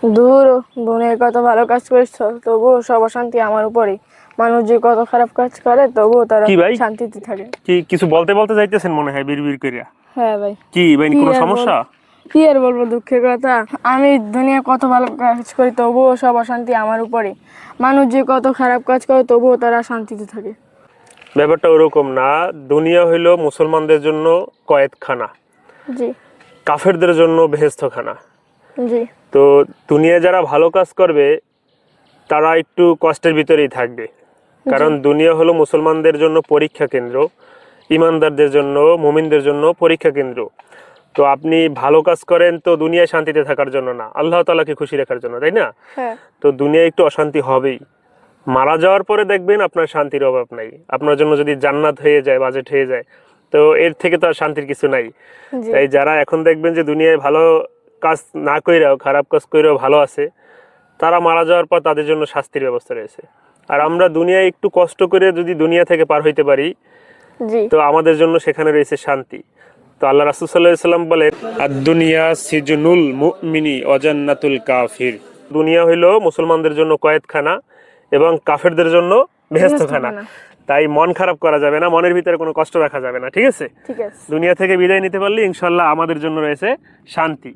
দূর, দুনিয়ায় কত ভালো কাজ করছো তবুও সব অশান্তি আমার উপরেই। মানুষ যে কত খারাপ কাজ করে তবুও তারা কি ভাই শান্তিতে থাকে। কি কিছু বলতে বলতে যাইতেছেন মনে হয় বিড়বিড় কইরা? হ্যাঁ ভাই। কি ভাই, কি কোনো আর সমস্যা? কি আর বলবো, দুঃখের কথা। আমি দুনিয়ায় কত ভালো কাজ করি তবুও সব অশান্তি আমার উপরেই। মানুষ যে কত খারাপ কাজ করে তবুও তারা শান্তিতে থাকে। ব্যাপারটা ওরকম না। দুনিয়া হইলো মুসলমানদের জন্য কয়েদখানা, জি। কাফেরদের জন্য বেহেশতখানা। জি। তো দুনিয়ায় যারা ভালো কাজ করবে তারা একটু কষ্টের ভিতরেই থাকবে, কারণ দুনিয়া হলো মুসলমানদের জন্য পরীক্ষা কেন্দ্র, ইমানদারদের জন্য, মুমিনদের জন্য পরীক্ষা কেন্দ্র। তো আপনি ভালো কাজ করেন তো দুনিয়ায় শান্তিতে থাকার জন্য না, আল্লাহ তাআলাকে খুশি রাখার জন্য, তাই না? হ্যাঁ। তো দুনিয়ায় একটু অশান্তি হবেই। মারা যাওয়ার পরে দেখবেন আপনার শান্তির অভাব নাই। আপনার জন্য যদি জান্নাত হয়ে যায়, বাজেট হয়ে যায়, তো এর থেকে তো আর শান্তির কিছু নাই। জি। তাই যারা এখন দেখবেন যে দুনিয়ায় ভালো কাজ না কইরাও, খারাপ কাজ কইরাও ভালো আছে, তারা মারা যাওয়ার পর তাদের জন্য শাস্তির ব্যবস্থা রয়েছে। আর আমরা দুনিয়ায় একটু কষ্ট করে যদি দুনিয়া থেকে পার হইতে পারি, জি। তো আমাদের জন্য সেখানে রয়েছে শান্তি। তো আল্লাহ রাসূল সাল্লাল্লাহু আলাইহি সাল্লাম বলেন, আদ-দুনিয়া সিজনুল মুমিনি ওয়া জান্নাতুল কাফির। দুনিয়া হইলো মুসলমানদের জন্য কয়েদখানা এবং কাফেরদের জন্য বেহেশতখানা। তাই মন খারাপ করা যাবে না, মনের ভিতরে কোনো কষ্ট রাখা যাবে না, ঠিক আছে? ঠিক আছে। দুনিয়া থেকে বিদায় নিতে পারলে ইনশাআল্লাহ আমাদের জন্য রয়েছে শান্তি।